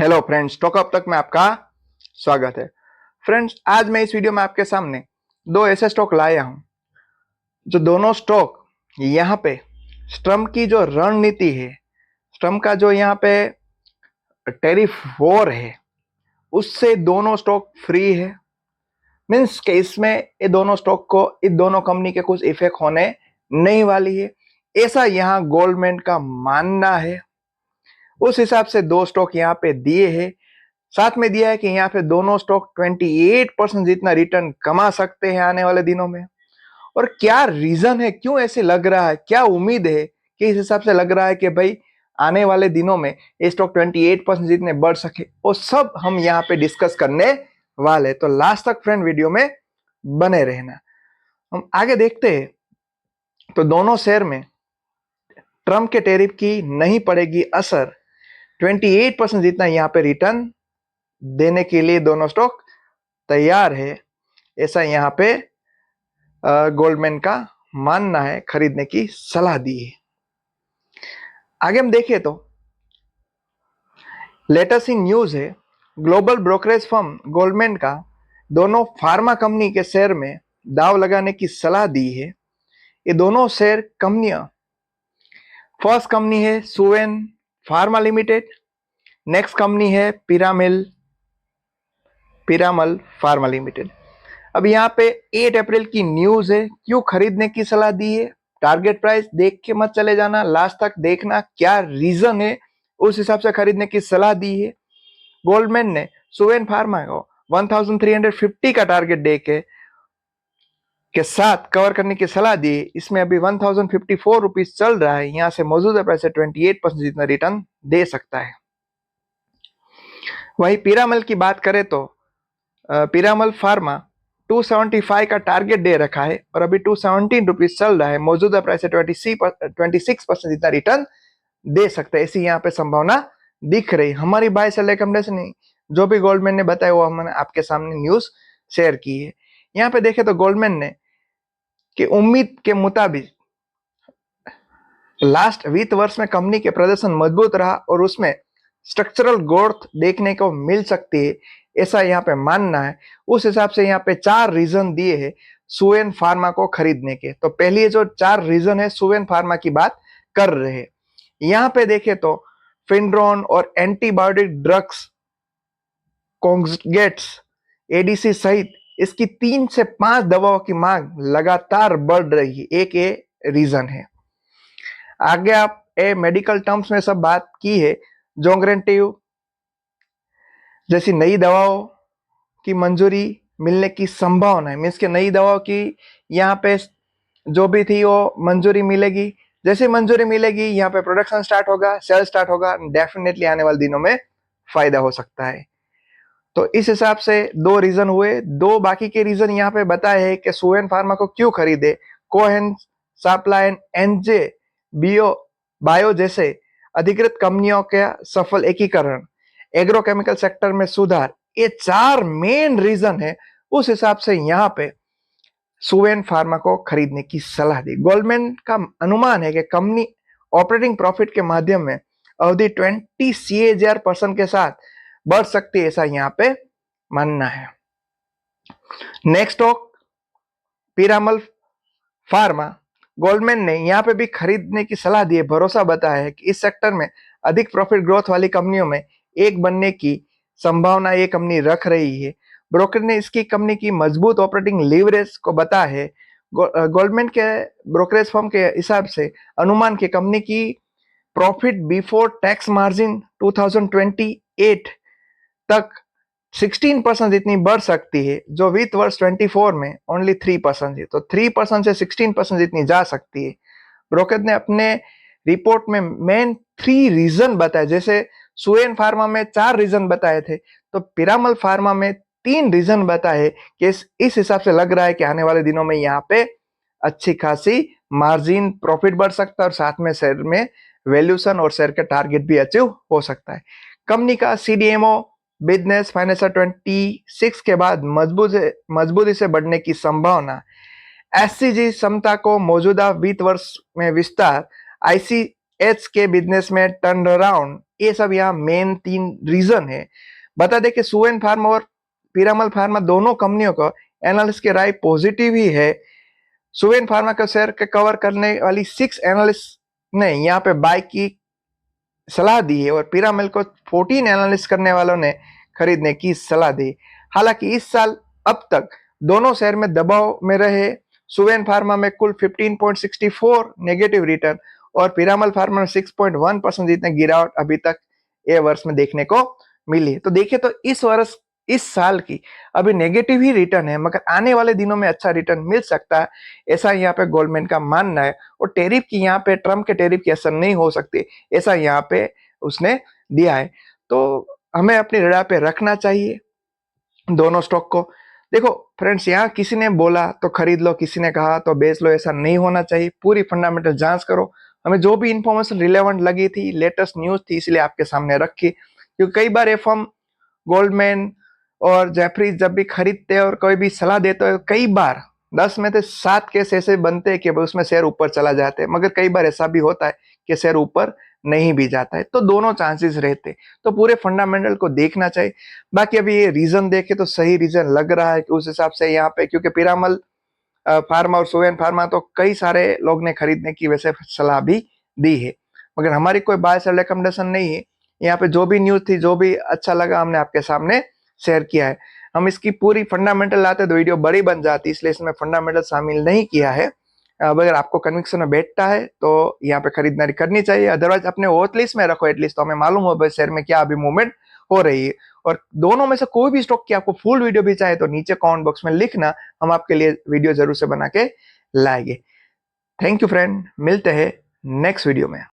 Hello friends, stock up तक में आपका स्वागत है। फ्रेंड्स, आज मैं इस वीडियो में आपके सामने दो ऐसे स्टॉक लाया हूं जो दोनों स्टॉक यहाँ पे ट्रम्प की जो रणनीति है, ट्रम्प का जो यहाँ पे टैरिफ वॉर है, उससे दोनों स्टॉक फ्री है। मीन्स के इसमें ये दोनों स्टॉक को, इन दोनों कंपनी के कुछ इफेक्ट होने नहीं वाली है, ऐसा यहाँ गोल्डमैन का मानना है। उस हिसाब से दो स्टॉक यहाँ पे दिए हैं। साथ में दिया है कि यहाँ पे दोनों स्टॉक 28% जितना रिटर्न कमा सकते हैं आने वाले दिनों में। और क्या रीजन है, क्यों ऐसे लग रहा है, क्या उम्मीद है कि इस हिसाब से लग रहा है कि भाई आने वाले दिनों में ये स्टॉक 28% जितने बढ़ सके, वो सब हम यहाँ पे डिस्कस करने वाले। तो लास्ट तक फ्रेंड वीडियो में बने रहना। हम आगे देखते हैं तो दोनों शेयर में ट्रम्प के टैरिफ की नहीं पड़ेगी असर। 28% जितना यहाँ पे रिटर्न देने के लिए दोनों स्टॉक तैयार है, ऐसा यहाँ पे गोल्डमैन का मानना है, खरीदने की सलाह दी है। आगे हम देखें तो लेटेस्ट इन न्यूज है, ग्लोबल ब्रोकरेज फर्म गोल्डमैन का दोनों फार्मा कंपनी के शेयर में दाव लगाने की सलाह दी है। ये दोनों शेयर कंपनियां, फर्स्ट कंपनी है Suven pharma limited, next company है पिरामल फार्मा लिमिटेड। अब यहाँ पे 8 अप्रैल की न्यूज है, क्यों खरीदने की सलाह दी है। टारगेट प्राइस देख के मत चले जाना, लास्ट तक देखना क्या रीजन है, उस हिसाब से खरीदने की सलाह दी है। गोल्डमैन ने सुवेन फार्मा को 1350 का टारगेट दे के साथ कवर करने की सलाह दी। इसमें अभी 1054 रुपीज चल रहा है, यहाँ से मौजूदा प्राइस से 28% जितना रिटर्न दे सकता है। वही पिरामल की बात करें तो पिरामल फार्मा 275 का टारगेट दे रखा है और अभी 217 रुपीज चल रहा है, मौजूदा प्राइस से 26% जितना रिटर्न दे सकते हैं, ऐसी यहाँ पे संभावना दिख रही। हमारी बाय सेल रिकमेंडेशन नहीं, जो भी गोल्डमैन ने बताया वो हमने आपके सामने न्यूज शेयर की है। यहाँ पे देखे तो गोल्डमैन ने कि उम्मीद के मुताबिक लास्ट वित्त वर्ष में कंपनी के प्रदर्शन मजबूत रहा और उसमें स्ट्रक्चरल ग्रोथ देखने को मिल सकती है, ऐसा यहाँ पे मानना है। उस हिसाब से यहाँ पे 4 रीजन दिए हैं सुवेन फार्मा को खरीदने के। तो पहली जो 4 रीजन है सुवेन फार्मा की बात कर रहे हैं। यहाँ पे देखे तो फिनड्रोन और एंटीबायोटिक ड्रग्स कॉन्जुगेट्स एडीसी सहित इसकी 3 से 5 दवाओं की मांग लगातार बढ़ रही है, एक ये रीजन है। आगे आप मेडिकल टर्म्स में सब बात की है, जोग्रेंटिव जैसी नई दवाओं की मंजूरी मिलने की संभावना है। मीन्स के नई दवाओं की यहाँ पे जो भी थी वो मंजूरी मिलेगी। जैसे मंजूरी मिलेगी यहाँ पे प्रोडक्शन स्टार्ट होगा, सेल स्टार्ट होगा, डेफिनेटली आने वाले दिनों में फायदा हो सकता है। तो इस हिसाब से 2 रीजन हुए। 2 बाकी के रीजन यहाँ पे बताए हैं कि सुवेन फार्मा को क्यों खरीदे। कोहेन सप्लाई एनजे बायो जैसे अधिकृत कंपनियों के सफल एकीकरण, एग्रोकेमिकल सेक्टर में सुधार, ये 4 मेन रीजन है। उस हिसाब से यहाँ पे सुवेन फार्मा को खरीदने की सलाह दी। गोल्डमैन का अनुमान है कि कंपनी ऑपरेटिंग प्रॉफिट के माध्यम में अवधि 20 CAGR% के साथ बढ़ सकती है, ऐसा यहाँ पे मानना है। Next stock Piramal pharma, Goldman ने यहाँ पे भी खरीदने की सलाह दी है। भरोसा बताया है कि इस सेक्टर में अधिक प्रॉफिट ग्रोथ वाली कंपनियों में एक बनने की संभावना ये कंपनी रख रही है। ब्रोकर ने इसकी कंपनी की मजबूत ऑपरेटिंग लीवरेज को बताया है। गोल्डमैन के ब्रोकरेज फर्म के हिसाब से अनुमान की कंपनी की प्रॉफिट बिफोर टैक्स मार्जिन 2028 तक 16% जितनी बढ़ सकती है, जो वित्त वर्ष 24 में ओनली 3% है। तो 3% से 16% जितनी जा सकती है। ब्रोकर ने अपने रिपोर्ट में मेन 3 रीजन बताए। जैसे सुवेन फार्मा में 4 रीजन बताए थे, तो पिरामल फार्मा में 3 रीजन बताए कि इस हिसाब से लग रहा है कि आने वाले दिनों में यहाँ पे अच्छी खासी मार्जिन प्रॉफिट बढ़ सकता है और साथ में शेयर में वैल्यूएशन और शेयर का टारगेट भी अचीव हो सकता है। कंपनी का सीडीएमओ बिजनेस फाइनेंशियल 26 के बाद मजबूती से बढ़ने की संभावना। एससीजी क्षमता को मौजूदा वित्त वर्ष में विस्तार, आईसीएच के बिजनेस में टर्न अराउंड, ये सब यहाँ मेन 3 रीजन है। बता दें कि सुवेन फार्मा और पीरामल फार्मा दोनों कंपनियों का एनालिस्ट की राय पॉजिटिव ही है। सुवेन फार्मा का शेयर के कवर करने वाली 6 एनालिस्ट ने यहाँ पे बाय की सलाह दी है और पीरामल को 14 एनालिस्ट करने वालों ने खरीदने की सलाह दी। हालांकि इस साल अब तक दोनों शेयर में दबाव में रहे। सुवेन फार्मा में कुल 15.64 नेगेटिव रिटर्न और पीरामल फार्मा में 6.1% जितने गिरावट अभी तक ये वर्ष में देखने को मिली। तो देखिए तो इस साल की अभी नेगेटिव ही रिटर्न है, मगर आने वाले दिनों में अच्छा रिटर्न मिल सकता है, ऐसा यहाँ पे गोल्डमैन का मानना है। और टैरिफ की यहाँ पे ट्रम्प के टैरिफ की असर नहीं हो सकती, ऐसा यहाँ पे उसने दिया है। तो हमें अपनी रडार पे रखना चाहिए दोनों स्टॉक को। देखो फ्रेंड्स, यहाँ किसी ने बोला तो खरीद लो, किसी ने कहा तो बेच लो, ऐसा नहीं होना चाहिए। पूरी फंडामेंटल जांच करो। हमें जो भी इंफॉर्मेशन रिलेवेंट लगी थी, लेटेस्ट न्यूज थी, इसलिए आपके सामने रखी। क्योंकि कई बार फर्म गोल्डमैन और जेफरीज जब भी खरीदते हैं और कोई भी सलाह देते हैं, कई बार 10 में से 7 केस ऐसे बनते हैं कि उसमें शेयर ऊपर चला जाते हैं, मगर कई बार ऐसा भी होता है कि शेयर ऊपर नहीं भी जाता है। तो दोनों चांसेस रहते, तो पूरे फंडामेंटल को देखना चाहिए। बाकी अभी ये रीजन देखे तो सही रीजन लग रहा है कि उस हिसाब से यहाँ पे, क्योंकि पीरामल फार्मा और सुवेन फार्मा तो कई सारे लोग ने खरीदने की वैसे सलाह भी दी है, मगर हमारी कोई बाय सेल रिकमेंडेशन नहीं है। यहाँ पे जो भी न्यूज थी, जो भी अच्छा लगा, हमने आपके सामने शेयर किया है। हम इसकी पूरी फंडामेंटल लाते तो वीडियो बड़ी बन जाती, इसलिए इसमें फंडामेंटल शामिल नहीं किया है। अगर आपको कन्विक्शन में बैठता है तो यहाँ पे खरीदारी करनी चाहिए, अदरवाइज अपने वॉच लिस्ट में रखो एटलीस्ट, तो हमें मालूम हो भाई शेयर में क्या अभी मूवमेंट हो रही है। और दोनों में से कोई भी स्टॉक की आपको फुल वीडियो भी चाहिए तो नीचे कमेंट बॉक्स में लिखना, हम आपके लिए वीडियो जरूर से बना के लाएंगे। थैंक यू फ्रेंड, मिलते हैं नेक्स्ट वीडियो में।